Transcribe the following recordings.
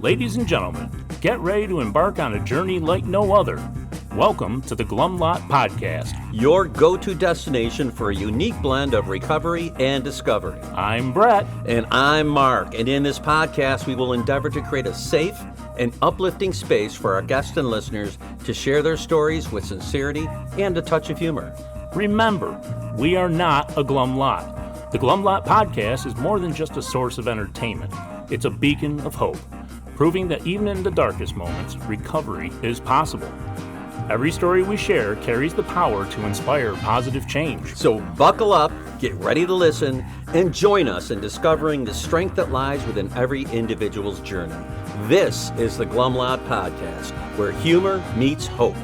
Ladies and gentlemen, get ready to embark on a journey like no other. Welcome to the Glum Lot Podcast, your go-to destination for a unique blend of recovery and discovery. I'm Brett. And I'm Mark. And in this podcast, we will endeavor to create a safe and uplifting space for our guests and listeners to share their stories with sincerity and a touch of humor. Remember, we are not a Glum Lot. The Glum Lot Podcast is more than just a source of entertainment. It's a beacon of hope, proving that even in the darkest moments, recovery is possible. Every story we share carries the power to inspire positive change. So buckle up, get ready to listen, and join us in discovering the strength that lies within every individual's journey. This is the Glum Lot Podcast, where humor meets hope.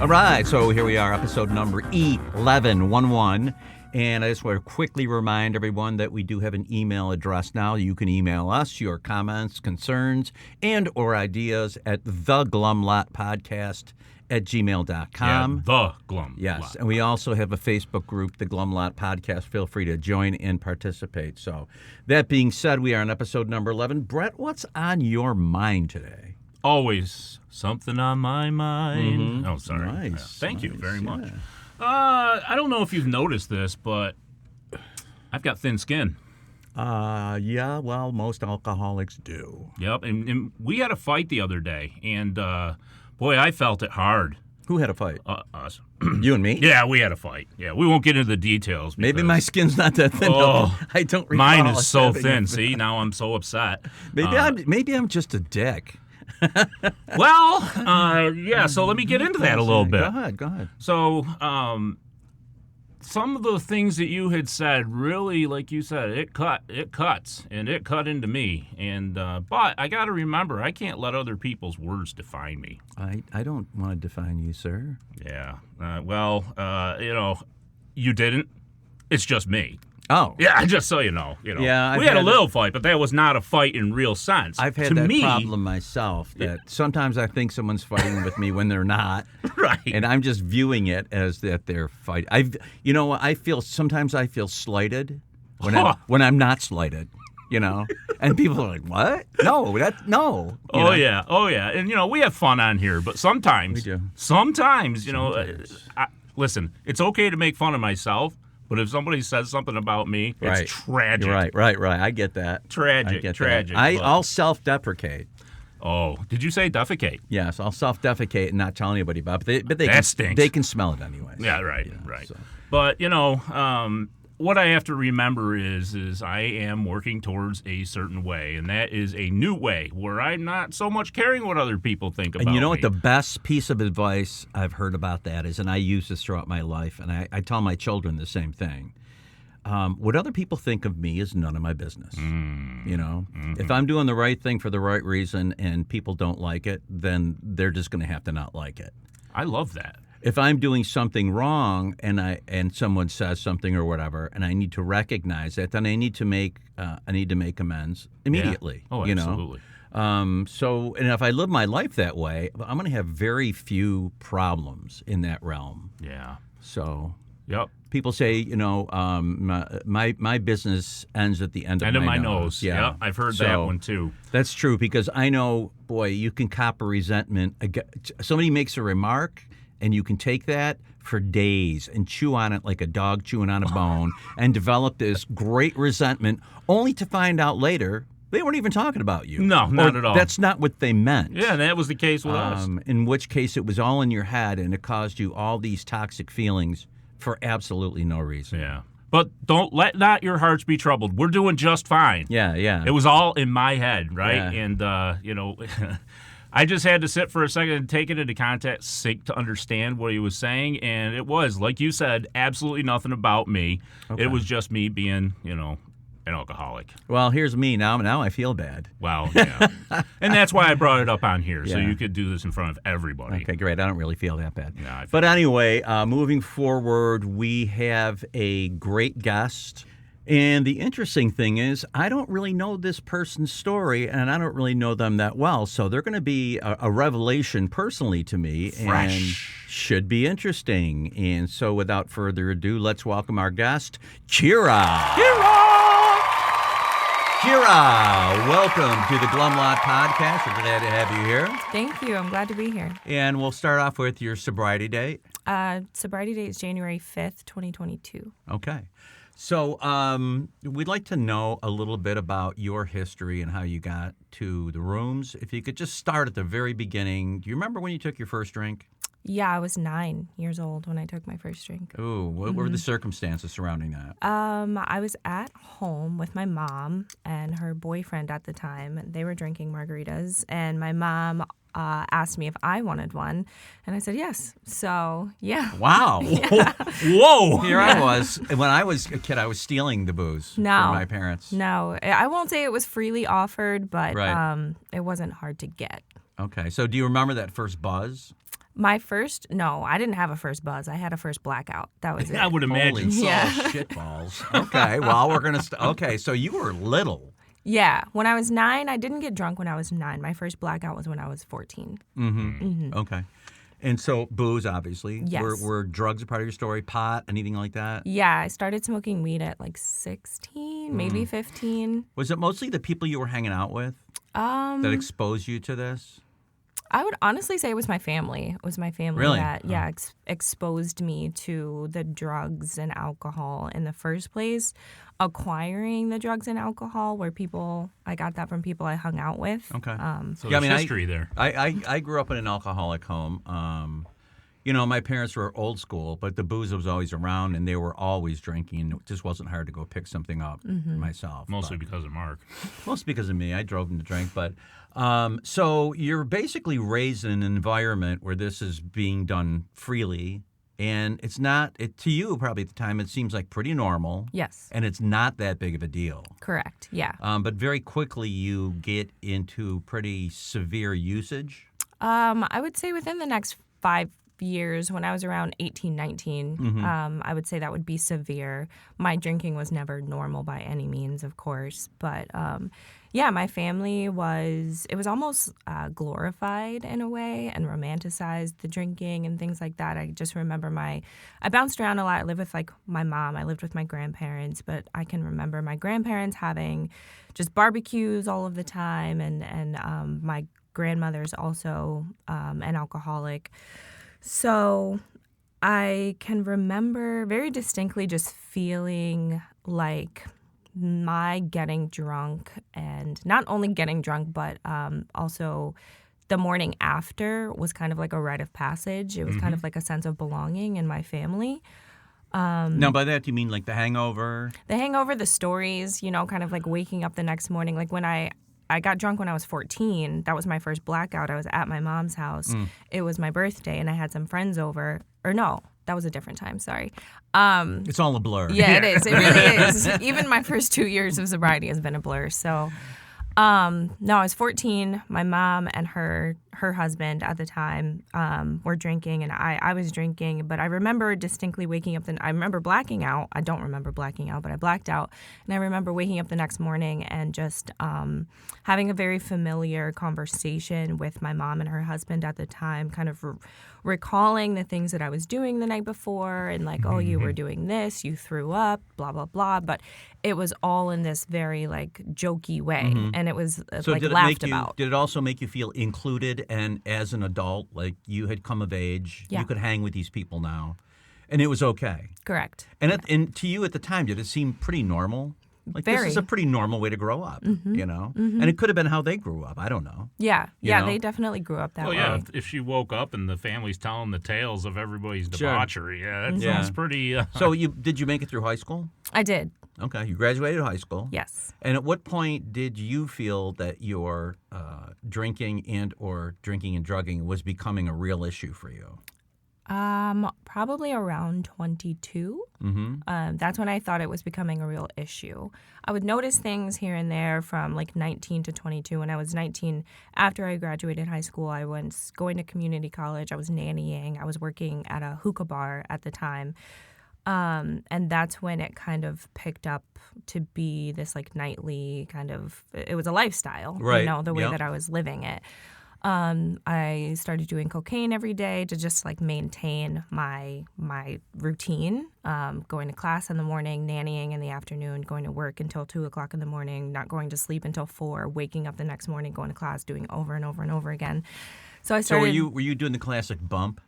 All right, so here we are, episode number 1111. And I just want to quickly remind everyone that we do have an email address now. You can email us your comments, concerns, and or ideas at theglumlotpodcast@gmail.com. Yeah, the Glum Yes, Lot. and we also have a Facebook group, the Glum Lot Podcast. Feel free to join and participate. So that being said, we are on episode number 11. Brett, what's on your mind today? Always something on my mind. Mm-hmm. Oh, sorry. Nice. Thank you very much. Yeah. I don't know if you've noticed this, but I've got thin skin. Yeah, well, most alcoholics do. Yep, and we had a fight the other day, and boy, I felt it hard. Who had a fight? Us. You and me? Yeah, we had a fight. Yeah, we won't get into the details. Maybe my skin's not that thin. Oh, I don't recall. Mine is us so having thin. a- See, now I'm so upset. Maybe I'm just a dick. Well, yeah. So let me get into that a little bit. Go ahead. So, some of the things that you had said, really, like you said, it cuts, and it cut into me. And but I got to remember, I can't let other people's words define me. I don't want to define you, sir. Yeah. You didn't. It's just me. Oh. Yeah, just so you know. Yeah, we had a little fight, but that was not a fight in real sense. I've had to that me, problem myself, that sometimes I think someone's fighting with me when they're not. Right. And I'm just viewing it as that they're fighting. Sometimes I feel slighted when I'm not slighted. And people are like, "What? No, no." Yeah. And we have fun on here, but sometimes We do. Sometimes. Listen, it's okay to make fun of myself, but if somebody says something about me, Right. it's tragic. Right. I get that. Tragic. That. But- I'll self-deprecate. Oh, did you say defecate? Yes, I'll self-defecate and not tell anybody about it. But they That can, stinks. They can smell it anyway. Yeah, right. So. But what I have to remember is I am working towards a certain way, and that is a new way where I'm not so much caring what other people think about me. And you know what the best piece of advice I've heard about that is, and I use this throughout my life, and I tell my children the same thing. What other people think of me is none of my business. Mm-hmm. If I'm doing the right thing for the right reason and people don't like it, then they're just going to have to not like it. I love that. If I'm doing something wrong and someone says something or whatever, and I need to recognize it, then I need to make amends immediately. Yeah. Oh, absolutely. And if I live my life that way, I'm going to have very few problems in that realm. Yeah. So, Yep. people say, my business ends at the end of my nose. Yeah. Yep, I've heard that one too. That's true, because I know, boy, you can cop a resentment. Somebody makes a remark, and you can take that for days and chew on it like a dog chewing on a bone and develop this great resentment, only to find out later they weren't even talking about you. No, not Or at all. That's not what they meant. Yeah, and that was the case with us. In which case it was all in your head, and it caused you all these toxic feelings for absolutely no reason. Yeah. But don't let not your hearts be troubled. We're doing just fine. Yeah. It was all in my head, right? Yeah. And, I just had to sit for a second and take it into context to understand what he was saying. And it was, like you said, absolutely nothing about me. Okay. It was just me being, an alcoholic. Well, here's me now. Now I feel bad. Wow, yeah. And that's why I brought it up on here, so Yeah. you could do this in front of everybody. Okay, great. I don't really feel that bad. Yeah, But anyway, moving forward, we have a great guest. And the interesting thing is, I don't really know this person's story, and I don't really know them that well. So they're going to be a revelation personally to me. Fresh. And should be interesting. And so without further ado, let's welcome our guest, Kira. Kira, Sarah, welcome to the Glum Lot Podcast. We're glad to have you here. Thank you. I'm glad to be here. And we'll start off with your sobriety date. Sobriety date is January 5th, 2022. Okay. So we'd like to know a little bit about your history and how you got to the rooms. If you could just start at the very beginning. Do you remember when you took your first drink? Yeah, I was 9 years old when I took my first drink. Ooh, what were the circumstances surrounding that? I was at home with my mom and her boyfriend at the time. They were drinking margaritas, and my mom asked me if I wanted one, and I said yes. So, yeah. Wow. Yeah. Whoa. Here I was. When I was a kid, I was stealing the booze from my parents. No, I won't say it was freely offered, but Right. It wasn't hard to get. Okay. So do you remember that first buzz? No, I didn't have a first buzz. I had a first blackout. That was it. I would imagine. Holy Yeah. shitballs. Okay. Well, we're going to okay. So you were little. Yeah. When I was 9, I didn't get drunk when I was 9. My first blackout was when I was 14. Okay. And so booze, obviously. Yes. Were drugs a part of your story? Pot, anything like that? Yeah, I started smoking weed at like 16, maybe 15. Was it mostly the people you were hanging out with that exposed you to this? I would honestly say it was my family. It was my family Really? that, exposed me to the drugs and alcohol in the first place. Acquiring the drugs and alcohol I got that from people I hung out with. Okay. So there's history there. I grew up in an alcoholic home. My parents were old school, but the booze was always around, and they were always drinking. It just wasn't hard to go pick something up myself. Mostly because of Mark. Mostly because of me. I drove them to drink. But so you're basically raised in an environment where this is being done freely, and it's not, to you probably at the time, it seems like pretty normal. Yes. And it's not that big of a deal. Correct. Yeah. But very quickly you get into pretty severe usage. I would say within the next 5 years, when I was around 18, 19, I would say that would be severe. My drinking was never normal by any means, of course. But my family it was almost glorified in a way and romanticized the drinking and things like that. I just remember I bounced around a lot. I lived with my mom. I lived with my grandparents, but I can remember my grandparents having just barbecues all of the time. And my grandmother's also an alcoholic. So I can remember very distinctly just feeling like my getting drunk, and not only getting drunk, but also the morning after was kind of like a rite of passage. It was kind of like a sense of belonging in my family. Now, by that, you mean like the hangover? The hangover, the stories, kind of like waking up the next morning. Like when I got drunk when I was 14. That was my first blackout. I was at my mom's house. It was my birthday, and I had some friends over. Or no, that was a different time. Sorry. It's all a blur. Yeah, it is. It really is. Even my first 2 years of sobriety has been a blur. So, no, I was 14. My mom and her husband at the time were drinking, and I was drinking. But I remember distinctly waking up. I remember blacking out. I don't remember blacking out, but I blacked out. And I remember waking up the next morning and just having a very familiar conversation with my mom and her husband at the time, kind of recalling the things that I was doing the night before, and like, oh, you were doing this, you threw up, blah, blah, blah. But it was all in this very like jokey way, and it was So like did it laughed make you, about. Did it also make you feel included, and as an adult, like you had come of age, Yeah. you could hang with these people now, and it was okay? Correct. And to you at the time, did it seem pretty normal? Like this is a Very. pretty normal way to grow up, And it could have been how they grew up. I don't know. Yeah, You yeah, know? they definitely grew up that Well, way. yeah, if she woke up and the family's telling the tales of everybody's Sure. debauchery, that Yeah. sounds pretty... So did you make it through high school? I did. Okay, you graduated high school. Yes. And at what point did you feel that your drinking and drugging was becoming a real issue for you? Probably around 22. That's when I thought it was becoming a real issue. I would notice things here and there from like 19 to 22. When I was 19, after I graduated high school, I was going to community college. I was nannying. I was working at a hookah bar at the time. And that's when it kind of picked up to be this like nightly kind of, it was a lifestyle, Right. you know, the way Yep. that I was living it. I started doing cocaine every day to just like maintain my routine. Going to class in the morning, nannying in the afternoon, going to work until 2:00 in the morning, not going to sleep until 4, waking up the next morning, going to class, doing over and over and over again. So I started. So were you doing the classic bump,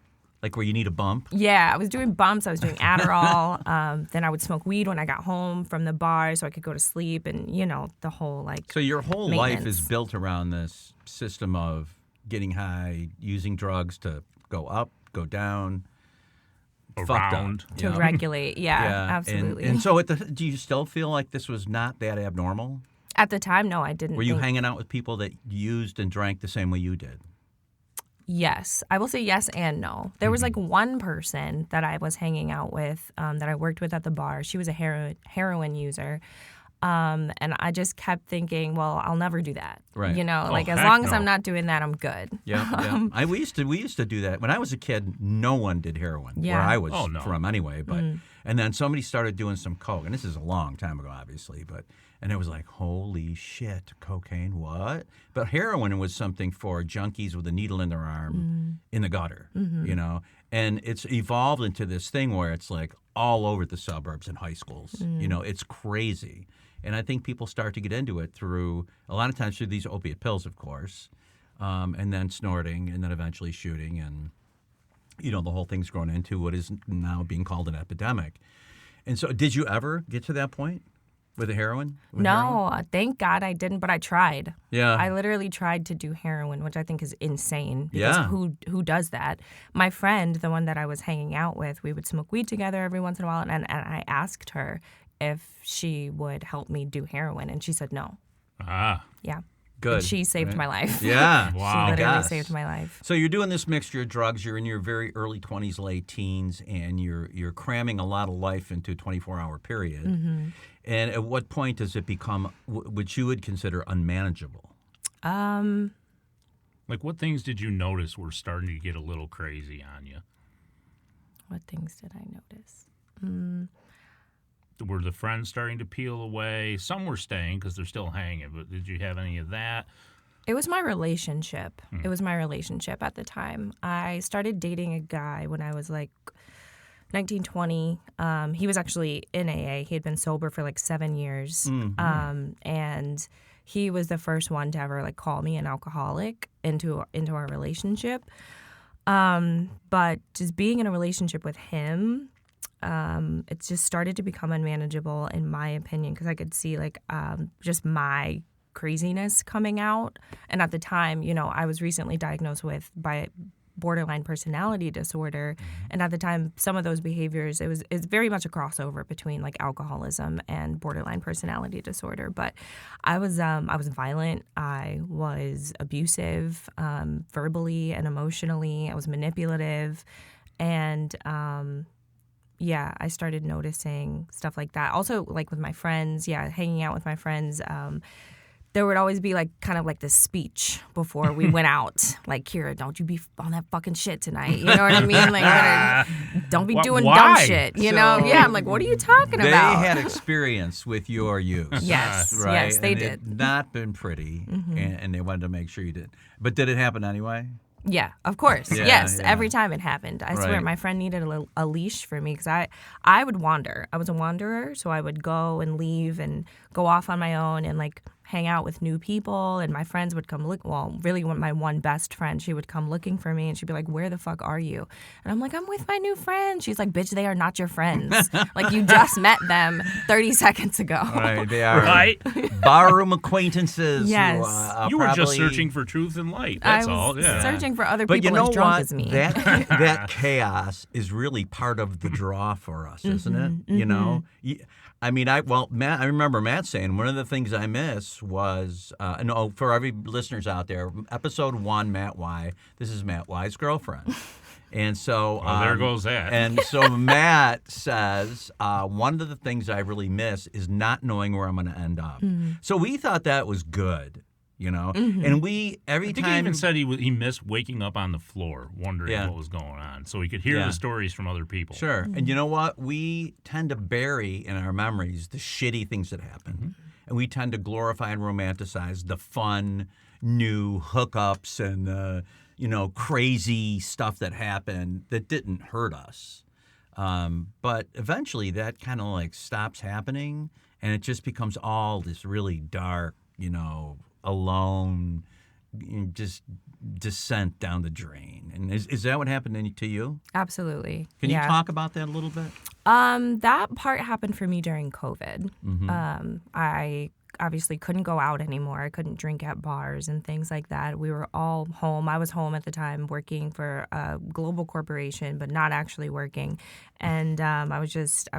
like where you need a bump? Yeah, I was doing bumps. I was doing Adderall. Then I would smoke weed when I got home from the bar, so I could go to sleep, and the whole like. So your whole life is maintenance. built around this system of getting high, using drugs to go up, go down, fucked Around. up, To regulate, yeah, absolutely. And so, do you still feel like this was not that abnormal? At the time, no, I didn't. Were you think- hanging out with people that used and drank the same way you did? Yes. I will say yes and no. There was like one person that I was hanging out with that I worked with at the bar. She was a heroin user. And I just kept thinking, well, I'll never do that. Right. Like as heck long as no. I'm not doing that, I'm good. Yeah. We used to do that when I was a kid. No one did heroin where Yeah. I was Oh, no. from anyway. But and then somebody started doing some coke, and this is a long time ago, obviously. And it was like, holy shit, cocaine, what? But heroin was something for junkies with a needle in their arm in the gutter, And it's evolved into this thing where it's like all over the suburbs and high schools. It's crazy. And I think people start to get into it through, a lot of times through these opiate pills, of course, and then snorting, and then eventually shooting. And, the whole thing's grown into what is now being called an epidemic. And so did you ever get to that point with the heroin? No, thank God I didn't, but I tried. Yeah. I literally tried to do heroin, which I think is insane. Because Yeah. who does that? My friend, the one that I was hanging out with, we would smoke weed together every once in a while, and I asked her if she would help me do heroin, and she said no. Ah. Yeah. Good. And she saved right? my life. Yeah. Wow. She literally Gosh. saved my life. So you're doing this mixture of drugs. You're in your very early 20s, late teens, and you're cramming a lot of life into a 24-hour period. And at what point does it become what you would consider unmanageable? Like, what things did you notice were starting to get a little crazy on you? What things did I notice? Were the friends starting to peel away? Some were staying because they're still hanging, but did you have any of that? It was my relationship. It was my relationship at the time. I started dating a guy when I was like 19, 20. He was actually in AA. He had been sober for like 7 years. And he was the first one to ever like call me an alcoholic into our relationship. But just being in a relationship with him, it just started to become unmanageable in my opinion, because I could see like just my craziness coming out. And at the time, I was recently diagnosed by borderline personality disorder, and at the time, some of those behaviors, it's very much a crossover between like alcoholism and borderline personality disorder. But I was violent, I was abusive, verbally and emotionally. I was manipulative, and I started noticing stuff like that. Also, like with my friends, hanging out with my friends. There would always be like kind of like this speech before we went out, like, Kira, don't you be on that fucking shit tonight. You know what I mean? Like, don't be doing why? dumb shit. You know? Yeah. I'm like, what are you talking They about? had experience with your use. Yes, right? yes, they And did. It had not been pretty, and they wanted to make sure you did. But did it happen anyway? Yeah, of course. Yeah, Yes, yeah. every time it happened. I swear, Right. my friend needed a leash for me because I would wander. I was a wanderer, so I would go and leave and go off on my own and like hang out with new people, and my friends would come look. Well, really, my one best friend, she would come looking for me, and she'd be like, "Where the fuck are you?" And I'm like, "I'm with my new friend." She's like, "Bitch, they are not your friends. Like you just met them 30 seconds ago." Right, they are Right? barroom acquaintances. Yes. Who, You were just probably- searching for truth and light. I That's was all. Yeah. searching for other But people you know as drunk what? as me. That chaos is really part of the draw for us, isn't it? You know, I mean, Matt. I remember Matt saying one of the things I miss was, for every listeners out there, episode 1, Matt Y. This is Matt Y's girlfriend. And so Well, there goes that. And so Matt says one of the things I really miss is not knowing where I'm going to end up. So we thought that was good, and we every I think time he even said he missed waking up on the floor, wondering Yeah. what was going on, so he could hear Yeah. the stories from other people. Sure. And you know what? We tend to bury in our memories the shitty things that happened. and we tend to glorify and romanticize the fun, new hookups and crazy stuff that happened that didn't hurt us. But eventually that kind of like stops happening, and it just becomes all this really dark, alone, just descent down the drain. And is that what happened to you? Absolutely. Can you talk about that a little bit? That part happened for me during COVID. Mm-hmm. I obviously couldn't go out anymore. I couldn't drink at bars and things like that. We were all home. I was home at the time working for a global corporation, but not actually working. And I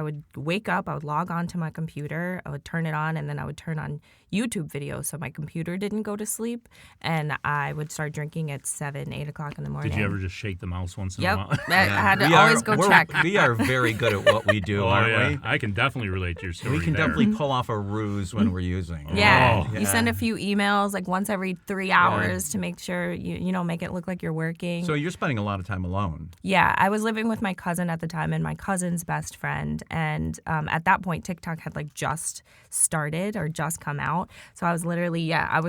would wake up, I would log on to my computer, I would turn it on, and then I would turn on YouTube videos so my computer didn't go to sleep. And I would start drinking at 7, 8 o'clock in the morning. Did you ever just shake the mouse once in a while? I had to always go check. We are very good at what we do, aren't we? I can definitely relate to your story. We can definitely pull off a ruse when we're using. Yeah. Oh. You send a few emails like once every 3 hours to make sure you make it look like you're working. So you're spending a lot of time alone. Yeah, I was living with my cousin at the time and my cousin's best friend. And at that point, TikTok had like just started or just come out. So I was literally, I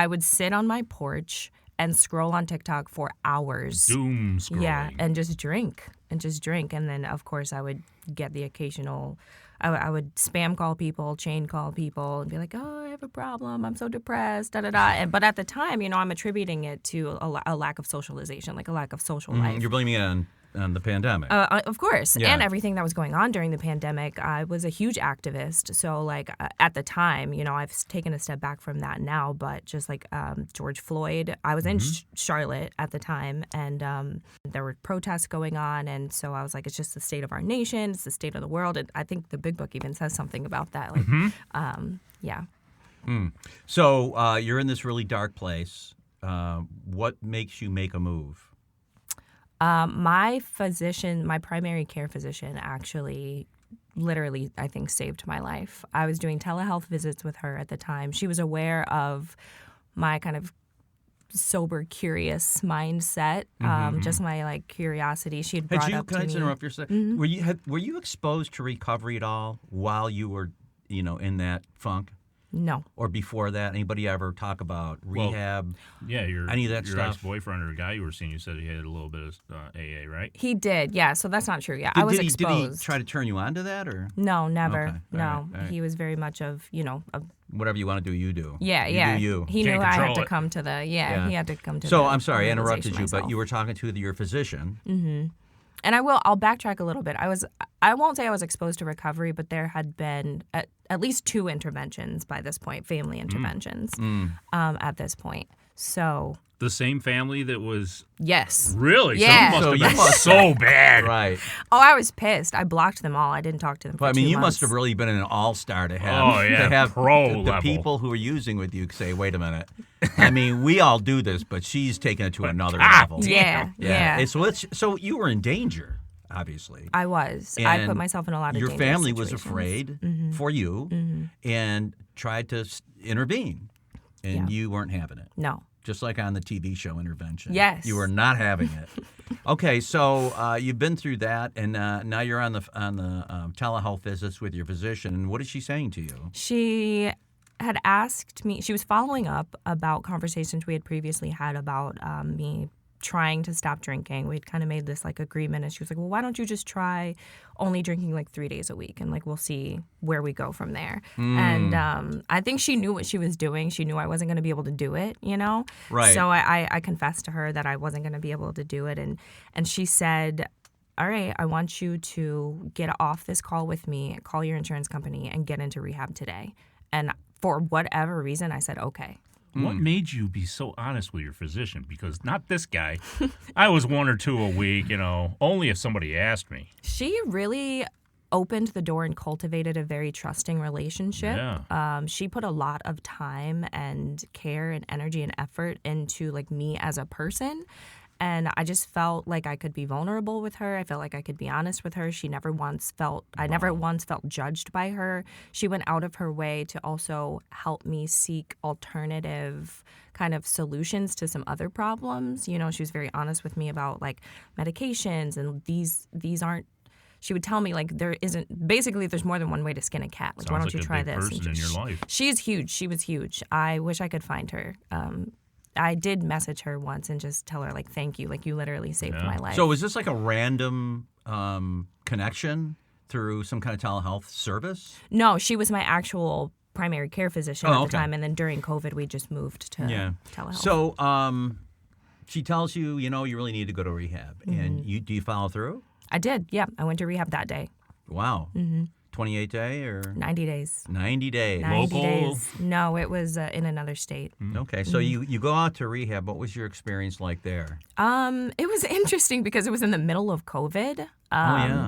would sit on my porch and scroll on TikTok for hours. Doom scrolling. Yeah, and just drink. And then, of course, I would get the occasional, I would spam call people, chain call people, and be like, oh, I have a problem. I'm so depressed, da-da-da. But at the time, I'm attributing it to a lack of socialization, like a lack of social life. You're blaming it on the pandemic. Of course. Yeah. And everything that was going on during the pandemic. I was a huge activist. So, like, at the time, I've taken a step back from that now. But just like George Floyd, I was in Charlotte at the time, and there were protests going on. And so I was like, it's just the state of our nation. It's the state of the world. And I think the Big Book even says something about that. Like, yeah. So you're in this really dark place. What makes you make a move? My primary care physician actually literally, I think, saved my life. I was doing telehealth visits with her at the time. She was aware of my kind of sober, curious mindset, just my like curiosity. She had brought up to me. Can I just interrupt you a second? Were you exposed to recovery at all while you were, in that funk? No. Or before that, anybody ever talk about rehab? Any of that your stuff? ex-boyfriend or a guy you were seeing, you said he had a little bit of AA, right? He did, yeah. So that's not true. Yeah, I was exposed. Did he try to turn you on to that, or? No, never. Okay. No, All right. He was very much of Whatever you want to do, you do. Yeah, you yeah. Do you. He Can't knew I had to control it. come to the. He had to come to. So the I'm sorry, I interrupted you, realization but you were talking to your physician. Mm-hmm. And I'll backtrack a little bit. I won't say I was exposed to recovery, but there had been at least 2 interventions by this point, family interventions at this point. So The same family that was yes, really, Yeah. So it must have been so bad, Right. oh, I was pissed. I blocked them all. I didn't talk to them. Well, for I mean, 2 you months. must have really been an all-star to have, to have pro the level. people who are using with you say, wait a minute. I mean, we all do this, but she's taking it to another level. Yeah. So you were in danger, obviously. I was. And I put myself in a lot of your dangerous family was situations. afraid for you and tried to intervene, and Yeah. you weren't having it. No. Just like on the TV show Intervention. Yes. You were not having it. Okay, so you've been through that, and now you're on the telehealth visits with your physician. And what is she saying to you? She had asked me, she was following up about conversations we had previously had about me trying to stop drinking. We'd kind of made this like agreement, and she was like, well, why don't you just try only drinking like 3 days a week, and like we'll see where we go from there. And I think she knew what she was doing. She knew I wasn't going to be able to do it, Right. So I confessed to her that I wasn't going to be able to do it, and she said, all right, I want you to get off this call with me, call your insurance company, and get into rehab today. And for whatever reason, I said, okay. What made you be so honest with your physician? Because not this guy. I was 1 or 2 a week, only if somebody asked me. She really opened the door and cultivated a very trusting relationship. Yeah. She put a lot of time and care and energy and effort into like me as a person. And I just felt like I could be vulnerable with her. I felt like I could be honest with her. I never once felt judged by her. She went out of her way to also help me seek alternative kind of solutions to some other problems. She was very honest with me about like medications, and these aren't she would tell me like there's more than one way to skin a cat. Like, why don't you try this? Sounds like a big person in your life. She's huge. She was huge. I wish I could find her. I did message her once and just tell her like, thank you. Like, you literally saved my life. So is this like a random connection through some kind of telehealth service? No, she was my actual primary care physician at the time, and then during COVID, we just moved to telehealth. So she tells you, you really need to go to rehab, and do you follow through? I did, yeah. I went to rehab that day. Wow. 28 day or 90 days. 90 days. 90 Local? days. No, it was in another state. Okay, so you go out to rehab. What was your experience like there? It was interesting because it was in the middle of COVID.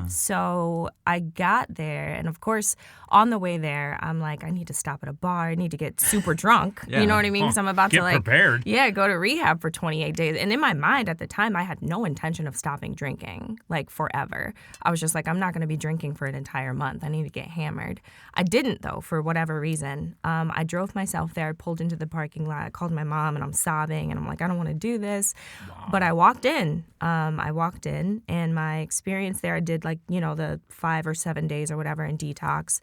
So I got there, and of course, on the way there, I'm like, I need to stop at a bar. I need to get super drunk. You know what I mean? Because I'm about Get to like prepared. Yeah, go to rehab for 28 days. And in my mind at the time, I had no intention of stopping drinking like forever. I was just like, I'm not going to be drinking for an entire month. I need to get hammered. I didn't though, for whatever reason. I drove myself there, pulled into the parking lot, I called my mom, and I'm sobbing, and I'm like, I don't want to do this. But I walked in. And my experience there, I did like, the 5 or 7 days or whatever in detox.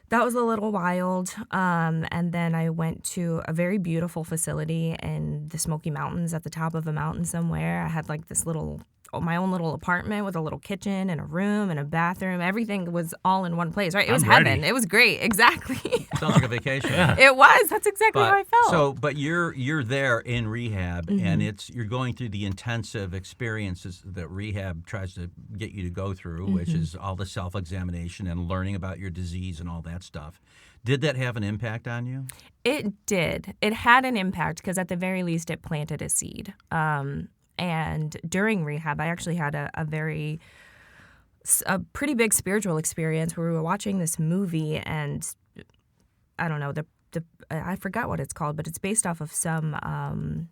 That was a little wild. And then I went to a very beautiful facility in the Smoky Mountains at the top of a mountain somewhere. I had like my own little apartment with a little kitchen and a room and a bathroom. Everything was all in one place, right? It was heaven. It was great. Exactly. Sounds like a vacation. It was. That's exactly how I felt. But you're there in rehab, and you're going through the intensive experiences that rehab tries to get you to go through, which is all the self-examination and learning about your disease and all that stuff. Did that have an impact on you? It did. It had an impact because at the very least it planted a seed. And during rehab, I actually had a pretty big spiritual experience where we were watching this movie, and I don't know, I forgot what it's called, but it's based off of some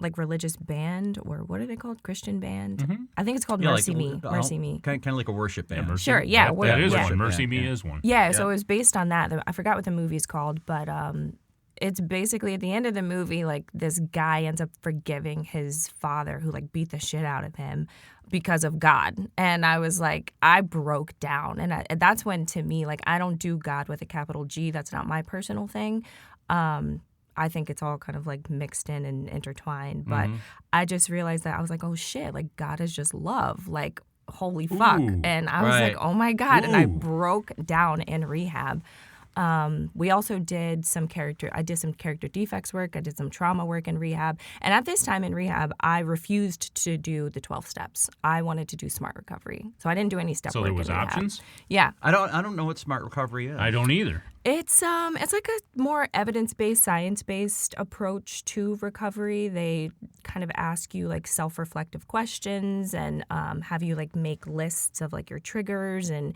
like religious band, or what are they called? Christian band? I think it's called Mercy Me. Mercy Me. Kind of like a worship band. Sure, yeah. That is one. Mercy Me is one. Yeah, so it was based on that. I forgot what the movie's called, but it's basically at the end of the movie, like this guy ends up forgiving his father who like beat the shit out of him because of God. And I was like, I broke down. And that's when, to me, like, I don't do God with a capital G. That's not my personal thing. I think it's all kind of like mixed in and intertwined. But I just realized that I was like, oh shit, like God is just love. Like, holy fuck. And I was like, oh my God. And I broke down in rehab. We also did some character defects work. I did some trauma work in rehab. And at this time in rehab, I refused to do the 12 steps. I wanted to do smart recovery. So I didn't do any step work in rehab. So there was options? Yeah. I don't know what smart recovery is. I don't either. It's like a more evidence-based, science-based approach to recovery. They kind of ask you like self-reflective questions and have you like make lists of like your triggers and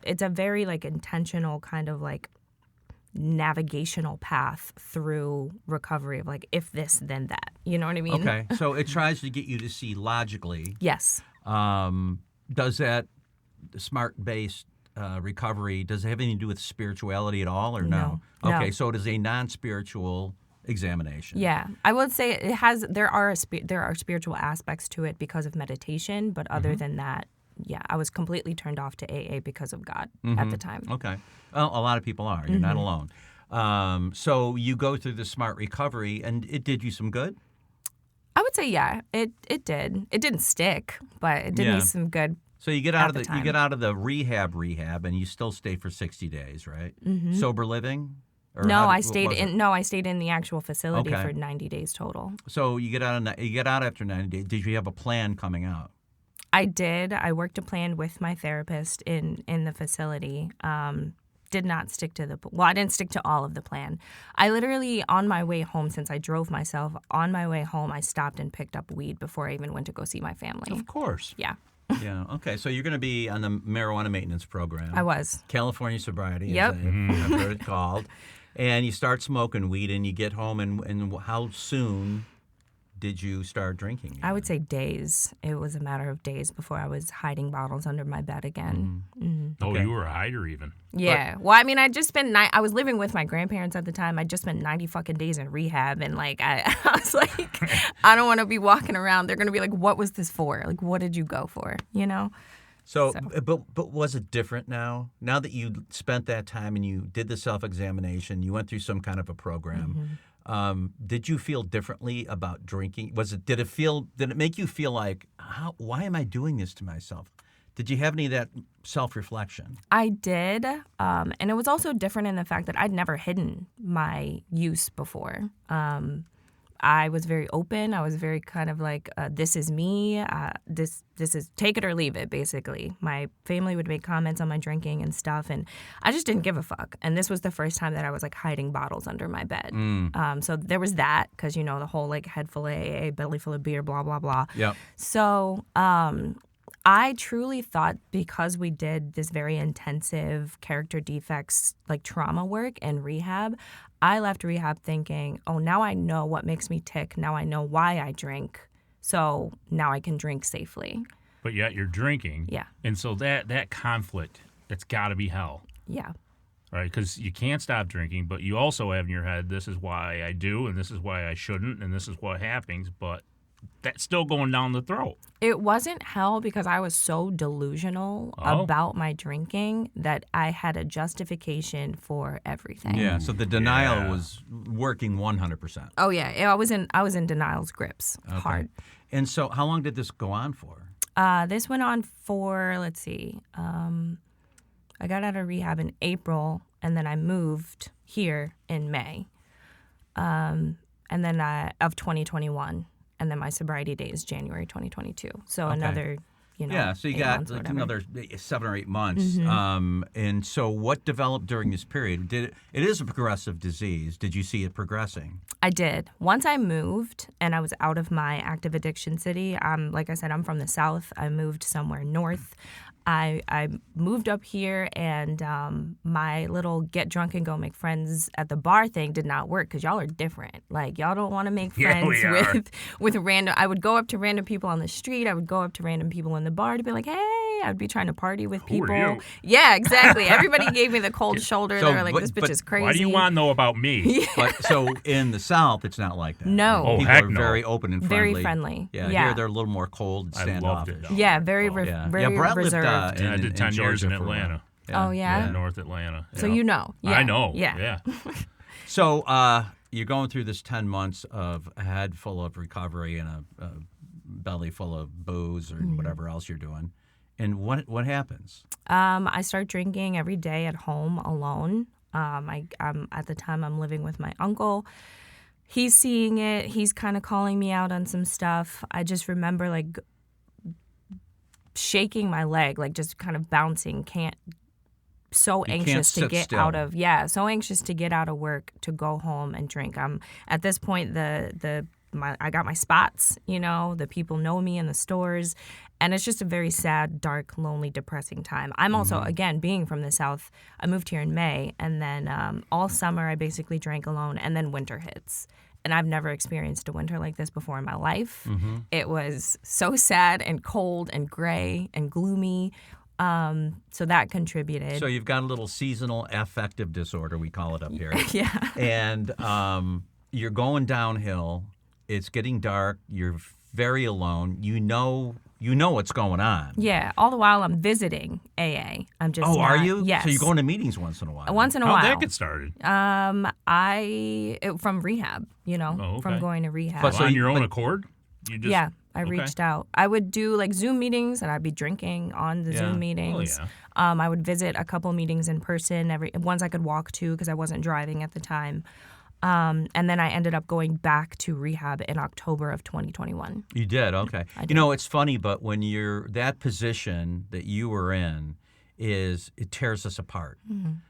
it's a very like intentional kind of like navigational path through recovery of like if this then that. You know what I mean? Okay. So it tries to get you to see logically. Yes. Does that smart-based recovery, does it have anything to do with spirituality at all or no? Okay, so it is a non-spiritual examination. Yeah. I would say it has there are spiritual aspects to it because of meditation, but other than that, yeah, I was completely turned off to AA because of God at the time. Okay. Well, a lot of people are. You're not alone. So you go through the smart recovery, and it did you some good? I would say, yeah, it did. It didn't stick, but it did me some good. So you get out of the rehab, and you still stay for 60 days, right? Sober living? No, I stayed in the actual facility for 90 days total. So you get out after 90 days. Did you have a plan coming out? I did. I worked a plan with my therapist in the facility. Did not stick to I didn't stick to all of the plan. I literally, on my way home, since I drove myself, on my way home, I stopped and picked up weed before I even went to go see my family. Of course. Yeah. Yeah. Okay. So you're going to be on the marijuana maintenance program. I was. California sobriety, yep. as I've heard it called. And you start smoking weed, and you get home, and how soon did you start drinking? I would say days. It was a matter of days before I was hiding bottles under my bed again. Oh, Okay. you were a hider even. Yeah. Well, I mean, I just spent I was living with my grandparents at the time. I just spent 90 fucking days in rehab, and like I was like, I don't want to be walking around. They're gonna be like, "What was this for? Like, what did you go for?" You know. So, but was it different now? Now that you spent that time and you did the self-examination, you went through some kind of a program. Did you feel differently about drinking? Did it make you feel like, why am I doing this to myself? Did you have any of that self-reflection? I did, and it was also different in the fact that I'd never hidden my use before. I was very open. I was very kind of like, this is me. This is take it or leave it, basically. My family would make comments on my drinking and stuff, and I just didn't give a fuck. And this was the first time that I was like hiding bottles under my bed. So there was that, because the whole like head full of AA, belly full of beer, blah blah blah. Yeah. So I truly thought, because we did this very intensive character defects like trauma work and rehab, I left rehab thinking, oh, now I know what makes me tick. Now I know why I drink. So now I can drink safely. But yet you're drinking. Yeah. And so that conflict, that's got to be hell. Yeah. Right? Because you can't stop drinking, but you also have in your head, this is why I do, and this is why I shouldn't, and this is what happens. But that's still going down the throat. It wasn't hell because I was so delusional about my drinking that I had a justification for everything. Yeah, so the denial was working 100%. Oh yeah, I was in denial's grips hard. And so how long did this go on for? This went on for, let's see, I got out of rehab in April, and then I moved here in May, and then of 2021. And then my sobriety date is January 2022. So another, Yeah, so you 8 got months or like whatever. another 7 or 8 months. And so what developed during this period? It is a progressive disease. Did you see it progressing? I did. Once I moved and I was out of my active addiction city, like I said, I'm from the South. I moved somewhere north. I moved up here, and my little get drunk and go make friends at the bar thing did not work because y'all are different. Like, y'all don't want to make friends with random. I would go up to random people on the street. I would go up to random people in the bar to be like, hey. I would be trying to party with people. Who are you? Yeah, exactly. Everybody gave me the cold shoulder. They were like, this bitch is crazy. Why do you want to know about me? But so in the South, it's not like that. No. Oh, People heck are no. very open and friendly. Very friendly. Yeah, Yeah. here they're a little more cold and I standoffish. loved it. Yeah, very Yeah, very Brett lived, reserved. And I did 10 years in Georgia for a while. Atlanta. Oh, yeah? North Atlanta. So you know. Yeah. I know. Yeah. So you're going through this 10 months of a head full of recovery and a belly full of booze or whatever else you're doing. And what happens? I start drinking every day at home alone. At the time, I'm living with my uncle. He's seeing it. He's kind of calling me out on some stuff. I just remember like shaking my leg, like just kind of bouncing. So anxious to get out of work to go home and drink. At this point, I got my spots, the people know me in the stores, and it's just a very sad, dark, lonely, depressing time. I'm also, again, being from the South, I moved here in May, and then all summer I basically drank alone, and then winter hits. And I've never experienced a winter like this before in my life. It was so sad and cold and gray and gloomy. So that contributed. So you've got a little seasonal affective disorder, we call it up here. Yeah. And you're going downhill. It's getting dark. You're very alone. You know what's going on. Yeah. All the while I'm visiting AA. I'm just. Oh, are you? Yes. So you're going to meetings once in a while. Once in a How'd while. that get started? From rehab. okay. From going to rehab. But so On you- your own but- accord? You just, Yeah, I reached out. I would do like Zoom meetings, and I'd be drinking on the Zoom meetings. yeah. I would visit a couple meetings in person, ones I could walk to because I wasn't driving at the time. And then I ended up going back to rehab in October of 2021. You did? Okay. did. It's funny, but when you're that position that you were in, it tears us apart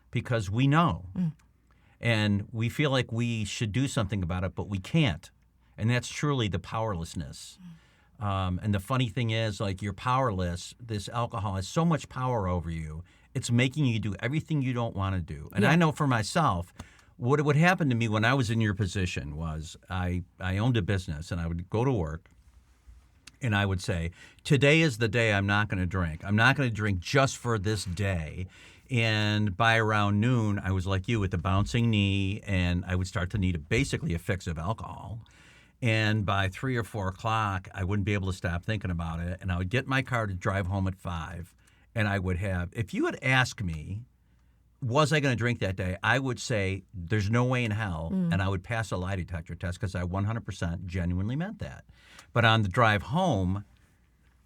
because we know. And we feel like we should do something about it, but we can't. And that's truly the powerlessness. And the funny thing is, like, you're powerless. This alcohol has so much power over you. It's making you do everything you don't want to do. And I know for myself, what would happen to me when I was in your position was I owned a business, and I would go to work, and I would say, today is the day I'm not going to drink. I'm not going to drink just for this day. And by around noon, I was like you with the bouncing knee, and I would start to need basically a fix of alcohol. And by 3 or 4 o'clock, I wouldn't be able to stop thinking about it. And I would get in my car to drive home at 5. And I would have, if you had asked me, was I going to drink that day, I would say there's no way in hell. And I would pass a lie detector test because I 100% genuinely meant that. But on the drive home,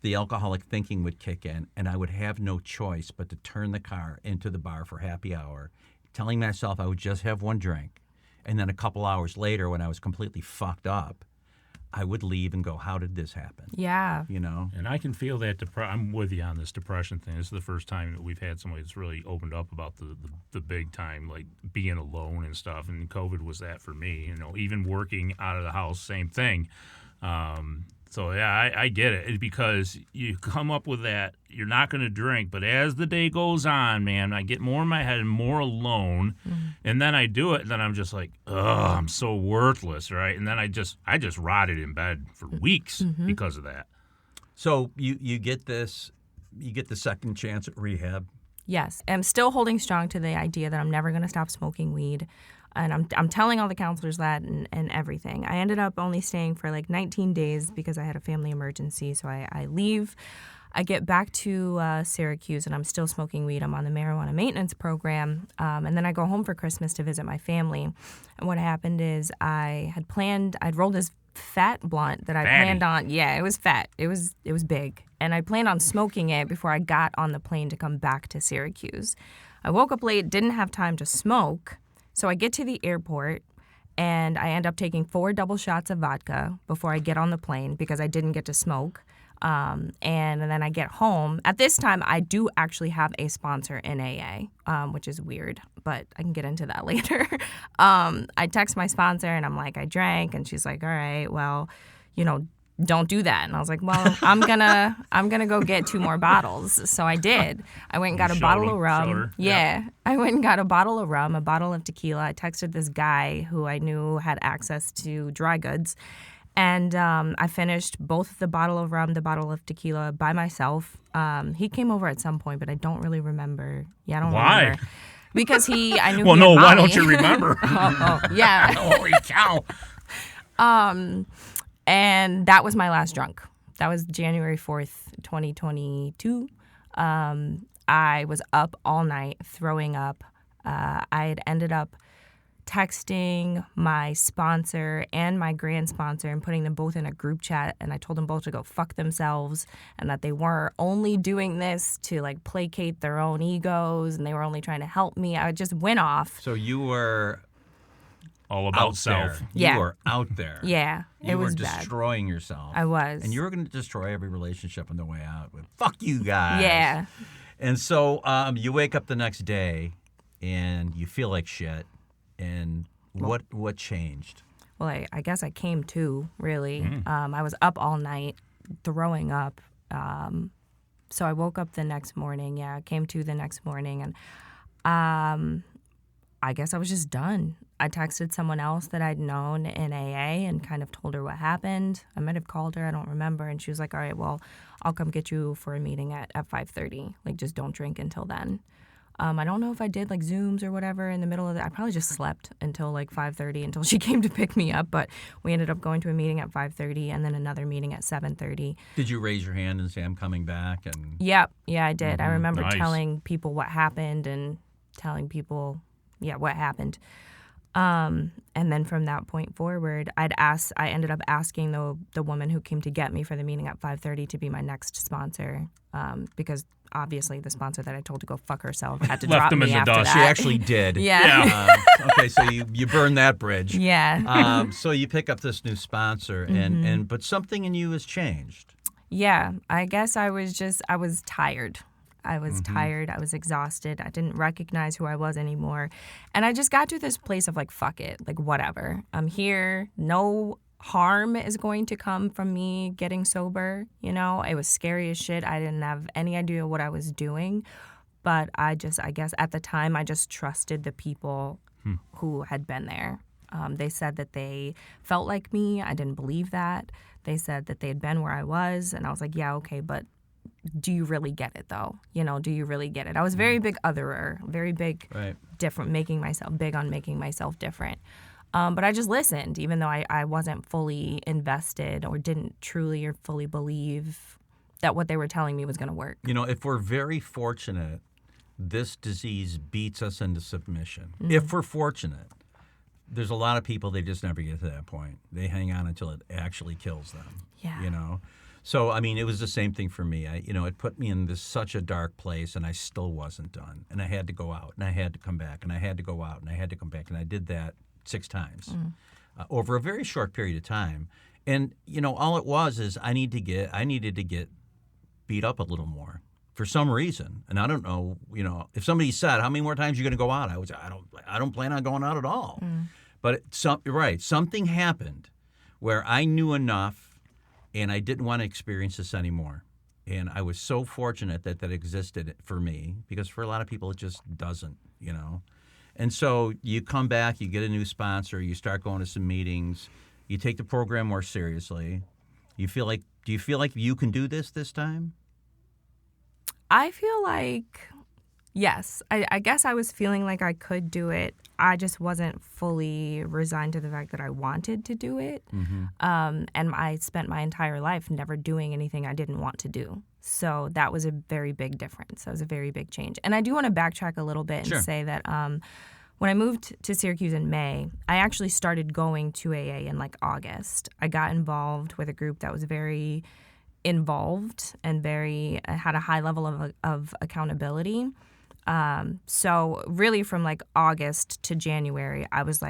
the alcoholic thinking would kick in, and I would have no choice but to turn the car into the bar for happy hour, telling myself I would just have one drink. And then a couple hours later, when I was completely fucked up, I would leave and go, how did this happen? Yeah. You know? And I can feel that. I'm with you on this depression thing. This is the first time that we've had somebody that's really opened up about the big time, like being alone and stuff. And COVID was that for me. You know, even working out of the house, same thing. So, yeah, I get it, because you come up with that, you're not going to drink, but as the day goes on, man, I get more in my head and more alone, and then I do it, and then I'm just like, I'm so worthless, right? And then I just rotted in bed for weeks because of that. So you get the second chance at rehab. Yes. I'm still holding strong to the idea that I'm never going to stop smoking weed. And I'm telling all the counselors that and everything. I ended up only staying for like 19 days because I had a family emergency. So I leave. I get back to Syracuse, and I'm still smoking weed. I'm on the marijuana maintenance program. And then I go home for Christmas to visit my family. And what happened is I'd rolled this fat blunt that I planned on. Yeah, it was fat. It was big. And I planned on smoking it before I got on the plane to come back to Syracuse. I woke up late, didn't have time to smoke. So I get to the airport, and I end up taking 4 double shots of vodka before I get on the plane because I didn't get to smoke. And then I get home. At this time, I do actually have a sponsor in AA, which is weird, but I can get into that later. I text my sponsor, and I'm like, I drank, and she's like, all right, well, don't do that. And I was like, well, I'm gonna go get 2 more bottles. So I did. I went and got a bottle of rum. Yeah. I went and got a bottle of rum, a bottle of tequila. I texted this guy who I knew had access to dry goods. And I finished both the bottle of rum, the bottle of tequila by myself. He came over at some point, but I don't really remember. Yeah, I don't remember. Because I knew. Well, he no, had why Molly. don't you remember? Yeah. Holy cow. And that was my last drunk. That was January 4th, 2022. I was up all night throwing up. I had ended up texting my sponsor and my grand sponsor and putting them both in a group chat, and I told them both to go fuck themselves and that they weren't only doing this to like placate their own egos, and they were only trying to help me. I just went off. So you were all about self. There. Yeah. You were out there. Yeah, it was You were bad. destroying yourself. I was. And you were going to destroy every relationship on the way out with, fuck you guys. Yeah. And so you wake up the next day and you feel like shit. And what changed? Well, I guess I came to, really. I was up all night throwing up. So I woke up the next morning. Yeah, I came to the next morning. And I guess I was just done. I texted someone else that I'd known in AA and kind of told her what happened. I might have called her. I don't remember. And she was like, all right, well, I'll come get you for a meeting at 5:30. Like, just don't drink until then. I don't know if I did like Zooms or whatever in the middle of it. I probably just slept until like 5:30 until she came to pick me up. But we ended up going to a meeting at 5:30 and then another meeting at 7:30. Did you raise your hand and say, I'm coming back? And Yeah, I did. I remember Nice. telling people what happened and telling people, what happened. And then from that point forward, I ended up asking the woman who came to get me for the meeting at 5:30 to be my next sponsor, because obviously the sponsor that I told to go fuck herself had to Left drop him me in the after dust. that. she actually did. Yeah. Okay, so you burned that bridge. Yeah. So you pick up this new sponsor, and but something in you has changed. Yeah. I guess I was tired. I was tired. I was exhausted. I didn't recognize who I was anymore. And I just got to this place of like, fuck it. Like, whatever. I'm here. No harm is going to come from me getting sober. It was scary as shit. I didn't have any idea what I was doing. But I guess at the time, I just trusted the people who had been there. They said that they felt like me. I didn't believe that. They said that they had been where I was. And I was like, yeah, okay, but do you really get it, though? Do you really get it? I was very big otherer, very big different, big on making myself different. But I just listened, even though I wasn't fully invested or didn't truly or fully believe that what they were telling me was going to work. If we're very fortunate, this disease beats us into submission. If we're fortunate. There's a lot of people, they just never get to that point. They hang on until it actually kills them. Yeah. So, it was the same thing for me. It put me in such a dark place, and I still wasn't done. And I had to go out, and I had to come back, and I had to go out, and I had to come back. And I did that 6 times over a very short period of time. And, all it was is I needed to get beat up a little more for some reason. And I don't know, if somebody said, how many more times are you going to go out? I would say, I don't plan on going out at all. But you're right. Something happened where I knew enough and I didn't want to experience this anymore. And I was so fortunate that existed for me, because for a lot of people it just doesn't, And so you come back, you get a new sponsor, you start going to some meetings, you take the program more seriously. Do you feel like you can do this time? I feel like, yes. I guess I was feeling like I could do it. I just wasn't fully resigned to the fact that I wanted to do it. And I spent my entire life never doing anything I didn't want to do. So that was a very big difference. That was a very big change. And I do want to backtrack a little bit and say that when I moved to Syracuse in May, I actually started going to AA in August. I got involved with a group that was very involved and had a high level of accountability. So really from August to January, I was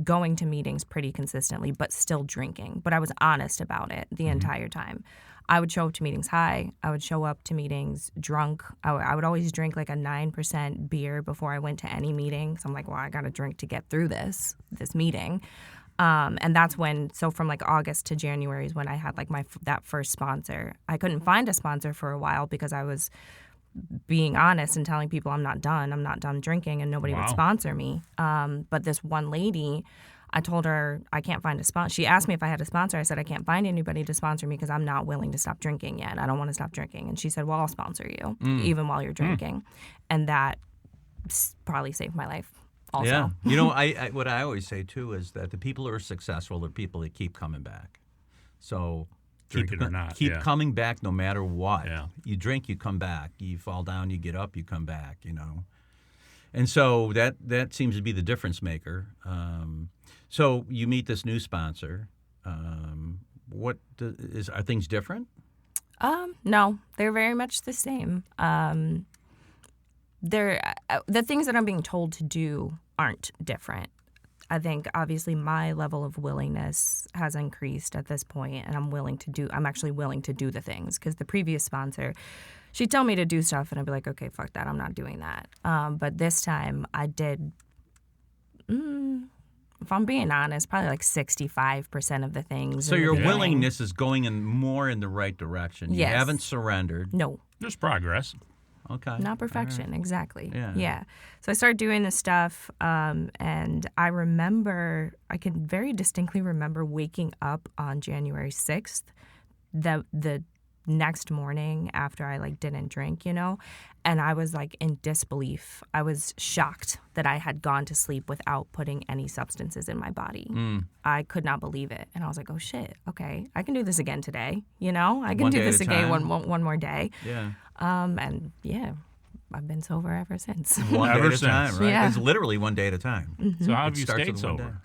going to meetings pretty consistently, but still drinking. But I was honest about it the entire time. I would show up to meetings high. I would show up to meetings drunk. I would always drink a 9% beer before I went to any meeting. So I'm like, well, I got to drink to get through this meeting. And that's so from August to January is when I had that first sponsor. I couldn't find a sponsor for a while because I was being honest and telling people I'm not done drinking, and nobody would sponsor me. But this one lady, I told her I can't find a sponsor. She asked me if I had a sponsor. I said I can't find anybody to sponsor me because I'm not willing to stop drinking yet. I don't want to stop drinking. And she said, well, I'll sponsor you even while you're drinking. And that probably saved my life also. Yeah. I what I always say, too, is that the people who are successful are people that keep coming back. So drink it or not. Keep coming back no matter what. Yeah. You drink, you come back. You fall down, you get up, you come back, And so that seems to be the difference maker. So you meet this new sponsor. Are things different? No, they're very much the same. The things that I'm being told to do aren't different. I think obviously my level of willingness has increased at this point, and I'm actually willing to do the things, because the previous sponsor, she'd tell me to do stuff and I'd be like, okay, fuck that, I'm not doing that. But this time I did, if I'm being honest, probably 65% of the things. So your willingness is going more in the right direction. You haven't surrendered. No. There's progress. Okay. Not perfection, right. Exactly. Yeah. So I started doing this stuff, and I can very distinctly remember waking up on January 6th, the next morning after I didn't drink, and I was in disbelief. I was shocked that I had gone to sleep without putting any substances in my body. I could not believe it, and I was like, oh shit, okay, I can do this again today. I can do this again one more day. Yeah. And yeah, I've been sober ever since. One day at a time, right? Yeah. It's literally one day at a time. Mm-hmm. So how have you stayed sober?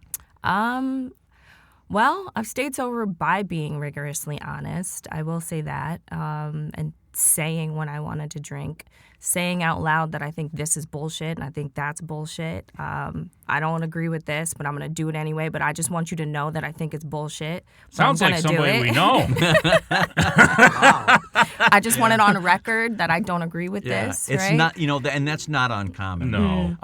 Well, I've stayed sober by being rigorously honest. I will say that, and saying when I wanted to drink, saying out loud that I think this is bullshit and I think that's bullshit. I don't agree with this, but I'm going to do it anyway. But I just want you to know that I think it's bullshit. Sounds like somebody we know. I just want it on record that I don't agree with this. It's right? not, and that's not uncommon. No.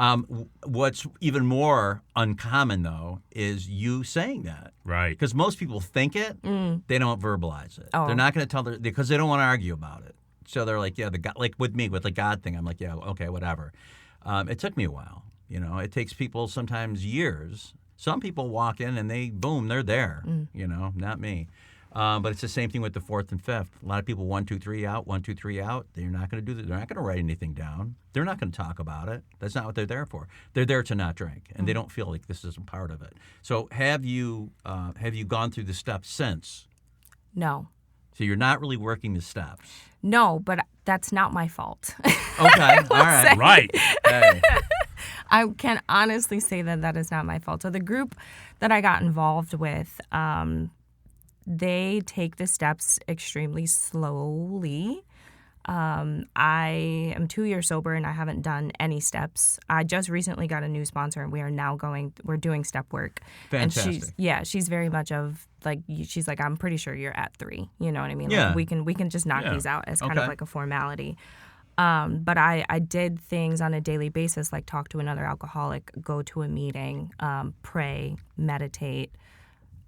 What's even more uncommon, though, is you saying that. Right. Because most people think it, they don't verbalize it. Oh. They're not going to tell because they don't want to argue about it. So they're like, yeah, the God, like with me with the God thing, I'm like, yeah, okay, whatever. It took me a while. It takes people sometimes years. Some people walk in and they're there. Not me. But it's the same thing with the fourth and fifth. A lot of people 1, 2, 3 out, 1, 2, 3 out. They're not going to do that. They're not going to write anything down. They're not going to talk about it. That's not what they're there for. They're there to not drink, and they don't feel like this is a part of it. So have you gone through the steps since? No. So you're not really working the steps. No, but that's not my fault. Okay, all right. Right. Hey. I can honestly say that is not my fault. So the group that I got involved with, they take the steps extremely slowly. I am 2 years sober and I haven't done any steps. I just recently got a new sponsor and we're doing step work. Fantastic. And she's very much of like, she's like, I'm pretty sure you're at 3. You know what I mean? Yeah. Like we can just knock these out as kind of Okay. like a formality. But I did things on a daily basis, like talk to another alcoholic, go to a meeting, pray, meditate,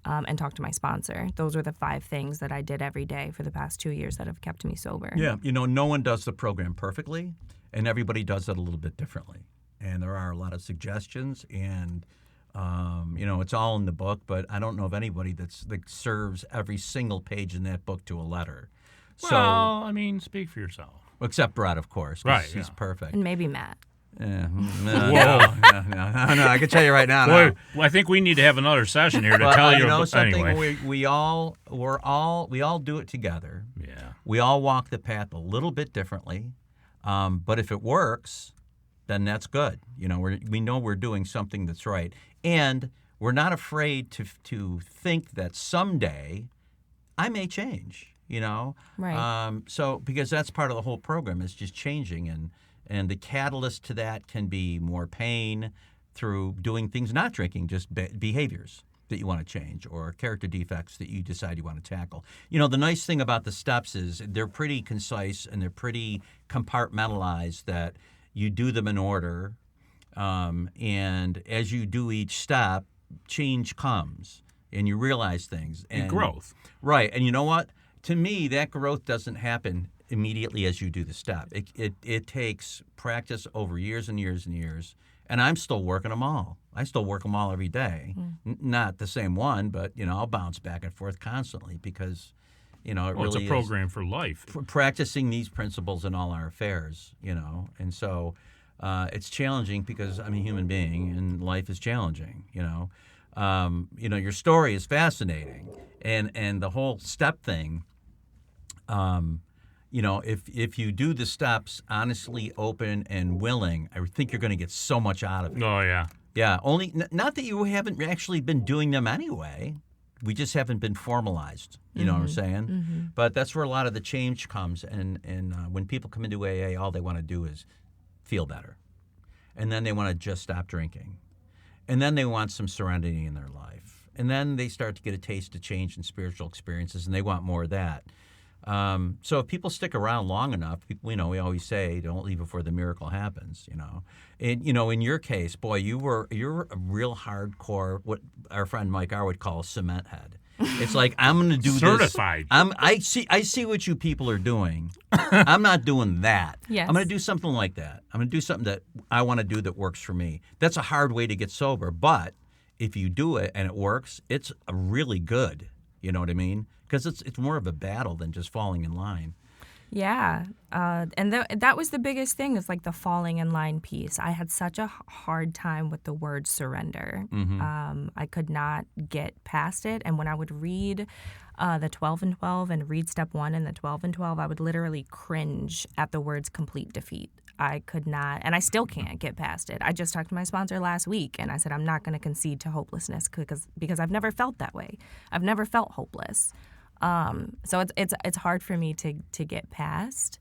and talk to my sponsor. Those were the 5 things that I did every day for the past 2 years that have kept me sober. Yeah, no one does the program perfectly, and everybody does it a little bit differently. And there are a lot of suggestions, and it's all in the book. But I don't know of anybody that serves every single page in that book to a letter. Well, I mean, speak for yourself. Except Brett, of course, 'cause Right, he's yeah. perfect. And maybe Matt. Yeah. Whoa. No, I can tell you right now. Boy, I think we need to have another session here to But, tell you. something. Anyway. We all do it together. Yeah. We all walk the path a little bit differently, but if it works, then that's good. We know we're doing something that's right, and we're not afraid to think that someday I may change. Right. So because that's part of the whole program is just changing, and the catalyst to that can be more pain through doing things, not drinking, just behaviors that you want to change or character defects that you decide you want to tackle. The nice thing about the steps is they're pretty concise and they're pretty compartmentalized, that you do them in order, and as you do each step, change comes and you realize things. And growth. Right. And you know what? To me, that growth doesn't happen immediately as you do the step. It takes practice over years and years and years, and I'm still working them all. I still work them all every day. Not the same one, but I'll bounce back and forth constantly because it really It's a program for life. practicing these principles in all our affairs. And so it's challenging because I'm a human being and life is challenging. Your story is fascinating, and the whole step thing. If you do the steps honestly, open, and willing, I think you're going to get so much out of it. Oh, yeah. Yeah, only not that you haven't actually been doing them anyway. We just haven't been formalized. You know what I'm saying? Mm-hmm. But that's where a lot of the change comes. And when people come into AA, all they want to do is feel better, and then they want to just stop drinking, and then they want some serenity in their life, and then they start to get a taste of change and spiritual experiences, and they want more of that. So if people stick around long enough, we always say, don't leave before the miracle happens, And, in your case, boy, you're a real hardcore, what our friend Mike R would call a cement head. It's like, I'm going to do Certified. this. I see what you people are doing. I'm not doing that. Yes. I'm going to do something like that. I'm going to do something that I want to do that works for me. That's a hard way to get sober, but if you do it and it works, it's really good. You know what I mean? Because it's more of a battle than just falling in line. Yeah. And that was the biggest thing, is like the falling in line piece. I had such a hard time with the word surrender. I could not get past it. And when I would read the 12 and 12 and read step 1 and the 12 and 12, I would literally cringe at the words complete defeat. I could not, and I still can't get past it. I just talked to my sponsor last week, and I said I'm not going to concede to hopelessness because I've never felt that way. I've never felt hopeless. So it's hard for me to get past.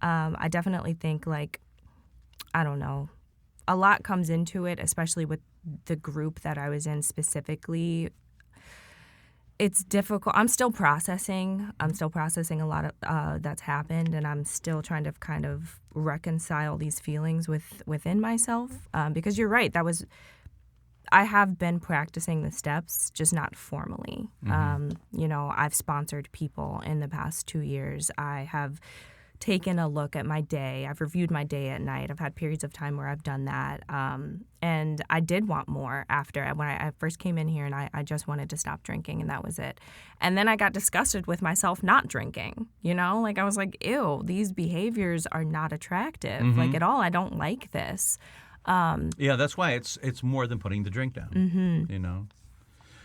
I definitely think, like, I don't know, a lot comes into it, especially with the group that I was in specifically. It's difficult. I'm still processing a lot of that's happened, and I'm still trying to kind of reconcile these feelings within myself. Because you're right, I have been practicing the steps, just not formally. I've sponsored people in the past 2 years. I have taken a look at my day. I've reviewed my day at night. I've had periods of time where I've done that. And I did want more after. When I first came in here, and I just wanted to stop drinking, and that was it. And then I got disgusted with myself not drinking. Like I was like, ew, these behaviors are not attractive, like at all. I don't like this. Yeah, that's why it's more than putting the drink down.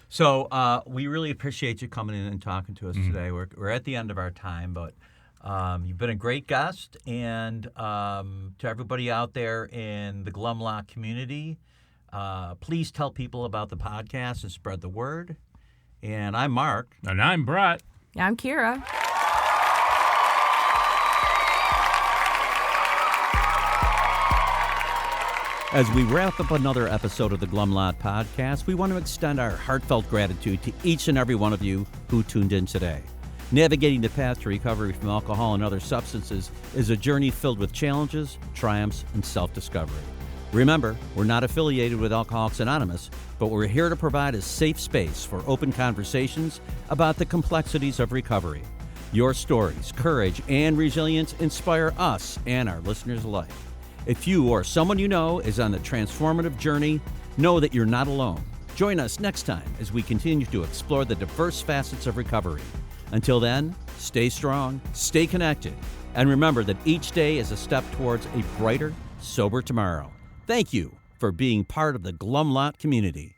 So we really appreciate you coming in and talking to us today. We're at the end of our time, but you've been a great guest. And to everybody out there in the Glum Lot community, please tell people about the podcast and spread the word. And I'm Mark. And I'm Brett. I'm Kira. As we wrap up another episode of the Glum Lot Podcast, we want to extend our heartfelt gratitude to each and every one of you who tuned in today. Navigating the path to recovery from alcohol and other substances is a journey filled with challenges, triumphs, and self-discovery. Remember, we're not affiliated with Alcoholics Anonymous, but we're here to provide a safe space for open conversations about the complexities of recovery. Your stories, courage, and resilience inspire us and our listeners alike. If you or someone you know is on the transformative journey, know that you're not alone. Join us next time as we continue to explore the diverse facets of recovery. Until then, stay strong, stay connected, and remember that each day is a step towards a brighter, sober tomorrow. Thank you for being part of the Glum Lot community.